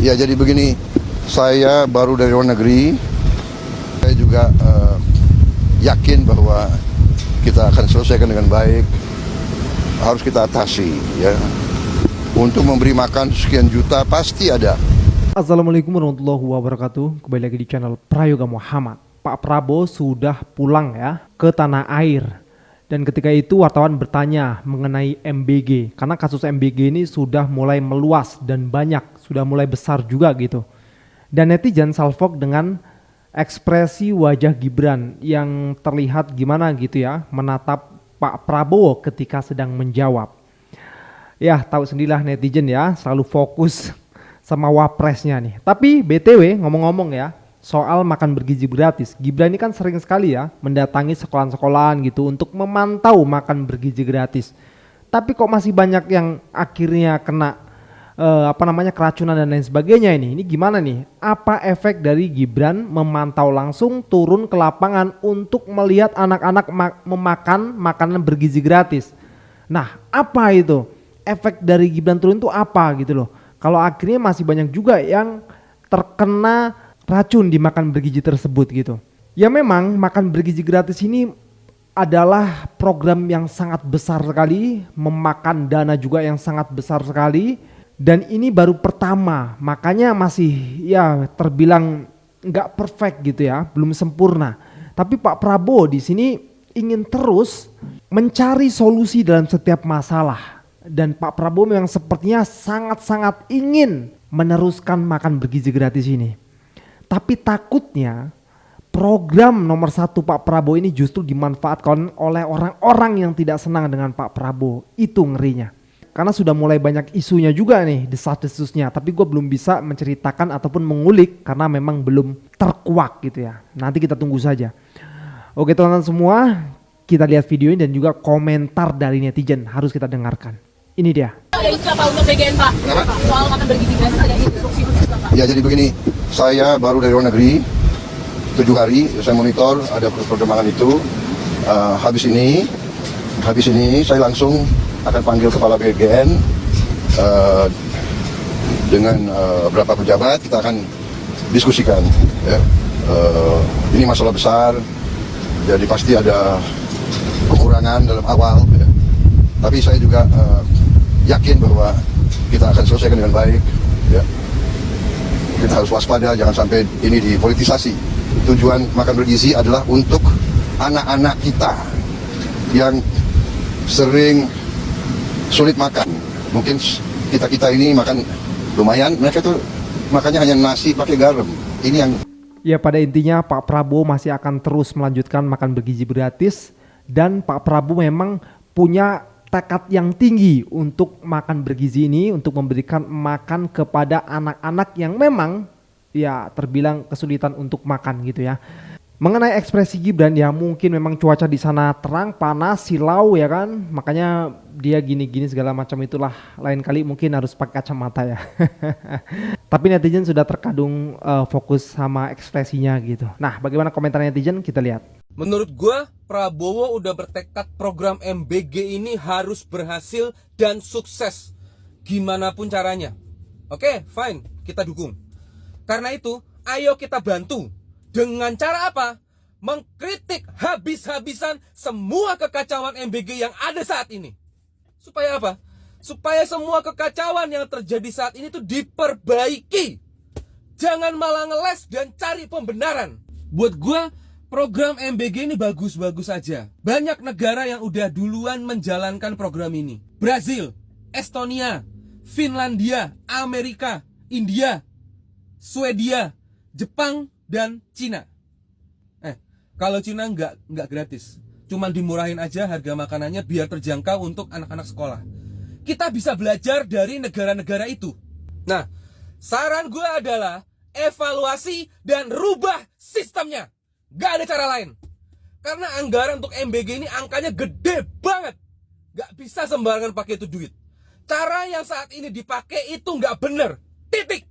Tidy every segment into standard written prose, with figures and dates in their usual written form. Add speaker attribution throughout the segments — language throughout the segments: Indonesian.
Speaker 1: Ya, jadi begini, saya baru dari luar negeri. Saya juga yakin bahwa kita akan selesaikan dengan baik. Harus kita atasi, ya. Untuk memberi makan sekian juta pasti ada.
Speaker 2: Assalamualaikum warahmatullahi wabarakatuh. Kembali lagi di channel Prayoga Muhammad. Pak Prabowo sudah pulang ya ke tanah air. Dan ketika itu wartawan bertanya mengenai MBG, karena kasus MBG ini sudah mulai meluas dan banyak, sudah mulai besar juga gitu. Dan netizen salfok dengan ekspresi wajah Gibran yang terlihat gimana gitu ya, menatap Pak Prabowo ketika sedang menjawab. Ya, tahu sendirilah netizen ya, selalu fokus sama wapresnya nih. Tapi BTW ngomong-ngomong ya, soal makan bergizi gratis, Gibran ini kan sering sekali ya mendatangi sekolahan-sekolahan gitu untuk memantau makan bergizi gratis. Tapi kok masih banyak yang akhirnya kena keracunan dan lain sebagainya ini. Ini gimana nih? Apa efek dari Gibran memantau langsung turun ke lapangan untuk melihat anak-anak memakan makanan bergizi gratis? Nah, apa itu? Efek dari Gibran turun itu apa gitu loh. Kalau akhirnya masih banyak juga yang terkena racun di makan bergizi tersebut gitu. Ya memang makan bergizi gratis ini adalah program yang sangat besar sekali, memakan dana juga yang sangat besar sekali, dan ini baru pertama, makanya masih ya terbilang nggak perfect gitu ya, belum sempurna. Tapi Pak Prabowo di sini ingin terus mencari solusi dalam setiap masalah, dan Pak Prabowo memang sepertinya sangat-sangat ingin meneruskan makan bergizi gratis ini. Tapi takutnya program nomor 1 Pak Prabowo ini justru dimanfaatkan oleh orang-orang yang tidak senang dengan Pak Prabowo. Itu ngerinya. Karena sudah mulai banyak isunya juga nih, desas-desusnya. Tapi gue belum bisa menceritakan ataupun mengulik karena memang belum terkuak gitu ya. Nanti kita tunggu saja. Oke teman-teman semua, kita lihat video ini dan juga komentar dari netizen harus kita dengarkan. Ini dia.
Speaker 3: Ada istilah Pak untuk BGN Pak.
Speaker 1: Kenapa?
Speaker 3: Soal makan bergizi gratis ada instruksi khusus Pak.
Speaker 1: Ya, jadi begini, saya baru dari luar negeri 7 hari, saya monitor ada perkembangan itu. Habis ini saya langsung akan panggil kepala BGN dengan beberapa pejabat, kita akan diskusikan ya. Ini masalah besar, jadi pasti ada kekurangan dalam awal ya. Tapi saya juga yakin bahwa kita akan selesaikan dengan baik ya. Kita harus waspada, jangan sampai ini dipolitisasi. Tujuan makan bergizi adalah untuk anak-anak kita yang sering sulit makan. Mungkin kita ini makan lumayan, mereka tuh makannya hanya nasi pakai garam. Ini yang
Speaker 2: Ya, pada intinya Pak Prabowo masih akan terus melanjutkan makan bergizi gratis, dan Pak Prabowo memang punya tekad yang tinggi untuk makan bergizi ini, untuk memberikan makan kepada anak-anak yang memang ya terbilang kesulitan untuk makan gitu ya. Mengenai ekspresi Gibran, ya mungkin memang cuaca di sana terang, panas, silau ya kan, makanya dia gini-gini segala macam itulah. Lain kali mungkin harus pakai kacamata ya. Tapi netizen sudah terkadung fokus sama ekspresinya gitu. Nah, bagaimana komentar netizen? Kita lihat.
Speaker 4: Menurut gua, Prabowo udah bertekad program MBG ini harus berhasil dan sukses gimana pun caranya. Oke, fine, kita dukung. Karena itu, ayo kita bantu. Dengan cara apa? Mengkritik habis-habisan semua kekacauan MBG yang ada saat ini. Supaya apa? Supaya semua kekacauan yang terjadi saat ini tuh diperbaiki. Jangan malah ngeles dan cari pembenaran. Buat gua, program MBG ini bagus-bagus aja. Banyak negara yang udah duluan menjalankan program ini. Brazil, Estonia, Finlandia, Amerika, India, Swedia, Jepang, dan Cina. Kalau Cina nggak gratis. Cuman dimurahin aja harga makanannya biar terjangkau untuk anak-anak sekolah. Kita bisa belajar dari negara-negara itu. Nah, saran gue adalah evaluasi dan rubah sistemnya. Gak ada cara lain. Karena anggaran untuk MBG ini angkanya gede banget. Gak bisa sembarangan pakai itu duit. Cara yang saat ini dipakai itu gak bener. Titik.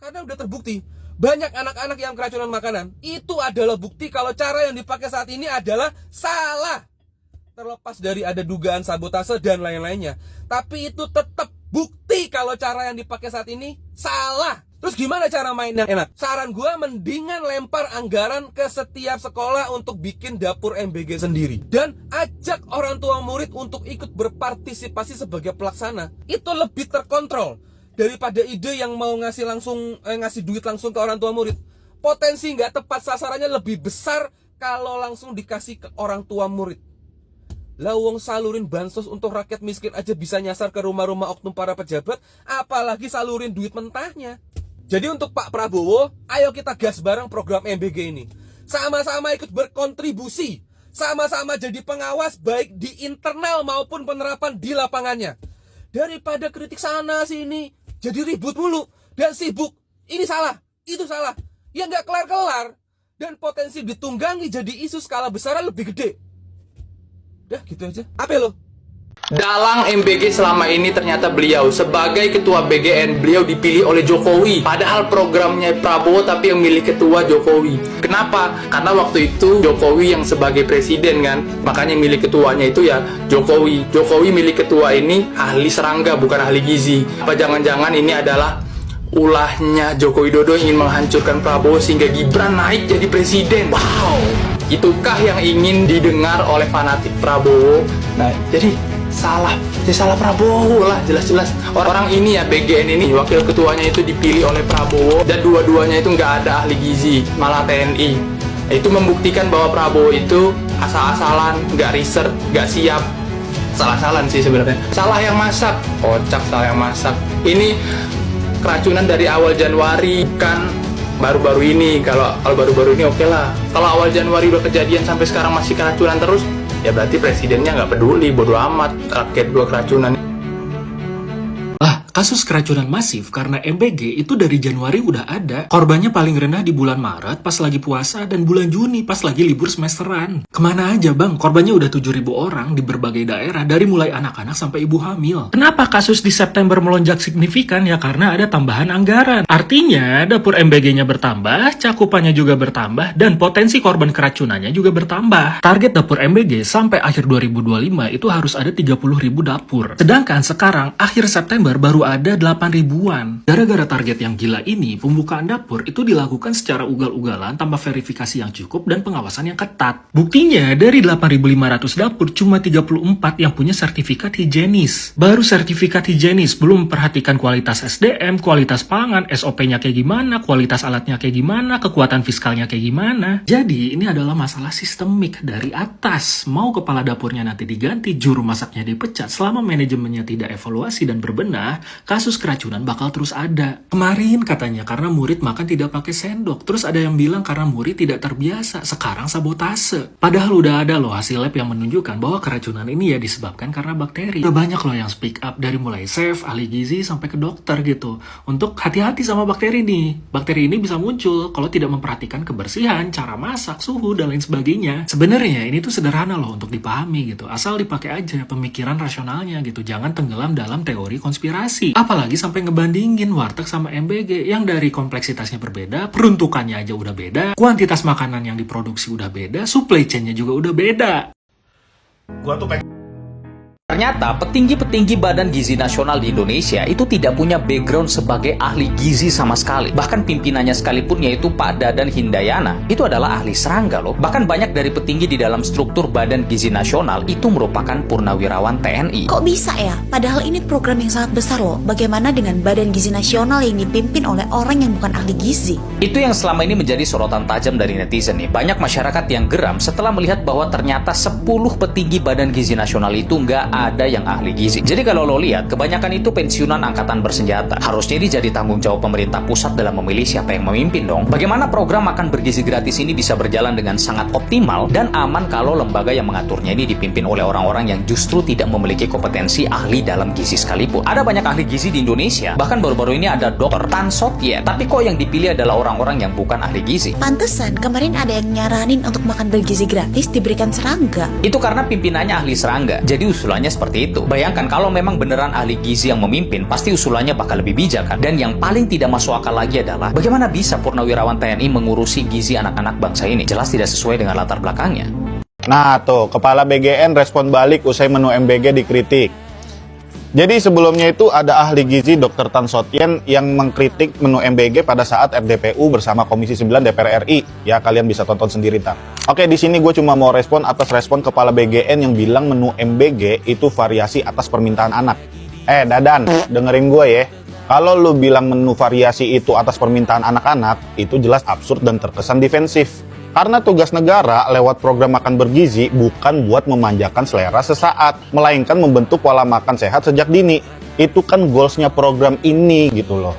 Speaker 4: Karena udah terbukti banyak anak-anak yang keracunan makanan. Itu adalah bukti kalau cara yang dipakai saat ini adalah salah. Terlepas dari ada dugaan sabotase dan lain-lainnya. Tapi itu tetap bukti kalau cara yang dipakai saat ini salah. Terus gimana cara mainnya enak? Saran gue mendingan lempar anggaran ke setiap sekolah untuk bikin dapur MBG sendiri. Dan ajak orang tua murid untuk ikut berpartisipasi sebagai pelaksana. Itu lebih terkontrol daripada ide yang mau ngasih duit langsung ke orang tua murid. Potensi nggak tepat sasarannya lebih besar kalau langsung dikasih ke orang tua murid. Lawong salurin bansos untuk rakyat miskin aja bisa nyasar ke rumah-rumah oknum para pejabat, apalagi salurin duit mentahnya. Jadi untuk Pak Prabowo, ayo kita gas bareng program MBG ini. Sama-sama ikut berkontribusi, sama-sama jadi pengawas baik di internal maupun penerapan di lapangannya. Daripada kritik sana sini, jadi ribut mulu dan sibuk. Ini salah, itu salah. Ya nggak kelar-kelar. Dan potensi ditunggangi jadi isu skala besar lebih gede. Udah gitu aja. Apa lo?
Speaker 5: Dalang MBG selama ini ternyata beliau sebagai ketua BGN, beliau dipilih oleh Jokowi. Padahal programnya Prabowo tapi yang milih ketua Jokowi. Kenapa? Karena waktu itu Jokowi yang sebagai presiden kan, makanya milih ketuanya itu ya Jokowi. Jokowi milih ketua ini ahli serangga bukan ahli gizi. Apa jangan-jangan ini adalah ulahnya Joko Widodo ingin menghancurkan Prabowo sehingga Gibran naik jadi presiden? Wow! Itukah yang ingin didengar oleh fanatik Prabowo? Nah, jadi salah Prabowo lah, jelas-jelas. Orang ini ya, BGN ini, wakil ketuanya itu dipilih oleh Prabowo, dan dua-duanya itu nggak ada ahli gizi, malah TNI. Itu membuktikan bahwa Prabowo itu asal-asalan, nggak riset, nggak siap. Salah-salan sih sebenarnya. Salah yang masak, kocak salah yang masak. Ini keracunan dari awal Januari, kan baru-baru ini. Kalau baru-baru ini oke lah. Kalau awal Januari udah kejadian sampai sekarang masih keracunan terus, ya berarti presidennya nggak peduli, bodo amat rakyat gua keracunan.
Speaker 6: Kasus keracunan masif karena MBG itu dari Januari udah ada. Korbannya paling rendah di bulan Maret pas lagi puasa dan bulan Juni pas lagi libur semesteran. Kemana aja bang? Korbannya udah 7.000 orang di berbagai daerah dari mulai anak-anak sampai ibu hamil. Kenapa kasus di September melonjak signifikan? Ya karena ada tambahan anggaran. Artinya dapur MBG-nya bertambah, cakupannya juga bertambah, dan potensi korban keracunannya juga bertambah. Target dapur MBG sampai akhir 2025 itu harus ada 30.000 dapur. Sedangkan sekarang akhir September baru ada 8.000-an. Gara-gara target yang gila ini, pembukaan dapur itu dilakukan secara ugal-ugalan tanpa verifikasi yang cukup dan pengawasan yang ketat. Buktinya, dari 8.500 dapur, cuma 34 yang punya sertifikat higienis. Baru sertifikat higienis, belum memperhatikan kualitas SDM, kualitas pangan, SOP-nya kayak gimana, kualitas alatnya kayak gimana, kekuatan fiskalnya kayak gimana. Jadi, ini adalah masalah sistemik dari atas. Mau kepala dapurnya nanti diganti, juru masaknya dipecat, selama manajemennya tidak evaluasi dan berbenah, kasus keracunan bakal terus ada. Kemarin katanya karena murid makan tidak pakai sendok. Terus ada yang bilang karena murid tidak terbiasa. Sekarang sabotase. Padahal udah ada loh hasil lab yang menunjukkan bahwa keracunan ini ya disebabkan karena bakteri. Udah banyak loh yang speak up dari mulai chef, ahli gizi, sampai ke dokter gitu. Untuk hati-hati sama bakteri nih. Bakteri ini bisa muncul kalau tidak memperhatikan kebersihan, cara masak, suhu, dan lain sebagainya. Sebenarnya ini tuh sederhana loh untuk dipahami gitu. Asal dipakai aja pemikiran rasionalnya gitu. Jangan tenggelam dalam teori konspirasi. Apalagi sampai ngebandingin warteg sama MBG yang dari kompleksitasnya berbeda, peruntukannya aja udah beda, kuantitas makanan yang diproduksi udah beda, supply chain-nya juga udah beda.
Speaker 7: Ternyata petinggi-petinggi Badan Gizi Nasional di Indonesia itu tidak punya background sebagai ahli gizi sama sekali. Bahkan pimpinannya sekalipun, yaitu Pak Dadan Hindayana, itu adalah ahli serangga loh. Bahkan banyak dari petinggi di dalam struktur Badan Gizi Nasional itu merupakan purnawirawan TNI.
Speaker 8: Kok bisa ya? Padahal ini program yang sangat besar loh. Bagaimana dengan Badan Gizi Nasional yang dipimpin oleh orang yang bukan ahli gizi?
Speaker 7: Itu yang selama ini menjadi sorotan tajam dari netizen nih. Banyak masyarakat yang geram setelah melihat bahwa ternyata 10 petinggi Badan Gizi Nasional itu nggak ada yang ahli gizi. Jadi kalau lo lihat, kebanyakan itu pensiunan angkatan bersenjata. Harusnya ini jadi tanggung jawab pemerintah pusat dalam memilih siapa yang memimpin dong. Bagaimana program makan bergizi gratis ini bisa berjalan dengan sangat optimal dan aman kalau lembaga yang mengaturnya ini dipimpin oleh orang-orang yang justru tidak memiliki kompetensi ahli dalam gizi sekalipun. Ada banyak ahli gizi di Indonesia. Bahkan baru-baru ini ada Dr. Tan Sotye. Tapi kok yang dipilih adalah orang-orang yang bukan ahli gizi?
Speaker 8: Pantesan kemarin ada yang nyaranin untuk makan bergizi gratis diberikan serangga.
Speaker 7: Itu karena pimpinannya ahli serangga. Jadi usulannya seperti itu. Bayangkan kalau memang beneran ahli gizi yang memimpin, pasti usulannya bakal lebih bijak kan? Dan yang paling tidak masuk akal lagi adalah bagaimana bisa purnawirawan TNI mengurusi gizi anak-anak bangsa ini? Jelas tidak sesuai dengan latar belakangnya.
Speaker 9: Nah tuh, Kepala BGN respon balik usai menu MBG dikritik. Jadi sebelumnya itu ada ahli gizi Dr. Tan Sotien yang mengkritik menu MBG pada saat RDPU bersama Komisi 9 DPR RI. Ya, kalian bisa tonton sendiri ntar. Oke, di sini gue cuma mau respon atas respon Kepala BGN yang bilang menu MBG itu variasi atas permintaan anak. Dadan, dengerin gue ya. Kalau lu bilang menu variasi itu atas permintaan anak-anak, itu jelas absurd dan terkesan defensif. Karena tugas negara lewat program makan bergizi bukan buat memanjakan selera sesaat, melainkan membentuk pola makan sehat sejak dini. Itu kan goalsnya program ini gitu loh.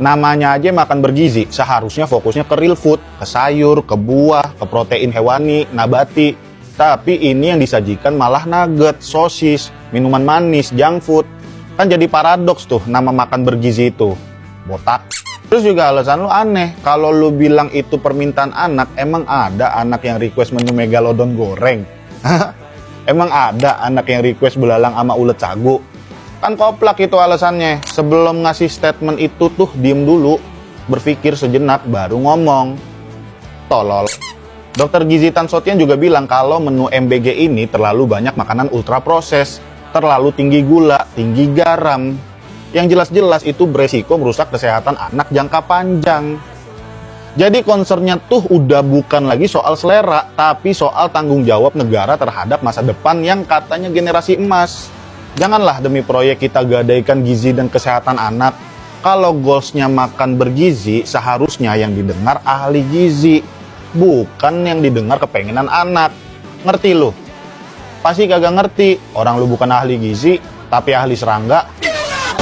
Speaker 9: Namanya aja makan bergizi, seharusnya fokusnya ke real food, ke sayur, ke buah, ke protein hewani, nabati. Tapi ini yang disajikan malah nugget, sosis, minuman manis, junk food. Kan jadi paradoks tuh nama makan bergizi itu. Botak. Terus juga alasan lu aneh, kalau lu bilang itu permintaan anak, emang ada anak yang request menu megalodon goreng? Emang ada anak yang request belalang sama ulet sagu? Kan koplak itu alasannya. Sebelum ngasih statement itu tuh diem dulu, berpikir sejenak baru ngomong. Tolol. Dr. Gizi Tan Sotien juga bilang kalau menu MBG ini terlalu banyak makanan ultra proses, terlalu tinggi gula, tinggi garam. Yang jelas-jelas itu beresiko merusak kesehatan anak jangka panjang. Jadi concernnya tuh udah bukan lagi soal selera, tapi soal tanggung jawab negara terhadap masa depan yang katanya generasi emas. Janganlah demi proyek kita gadaikan gizi dan kesehatan anak. Kalau goalsnya makan bergizi, seharusnya yang didengar ahli gizi, bukan yang didengar kepengenan anak. Ngerti lu? Pasti kagak ngerti, orang lu bukan ahli gizi, tapi ahli serangga.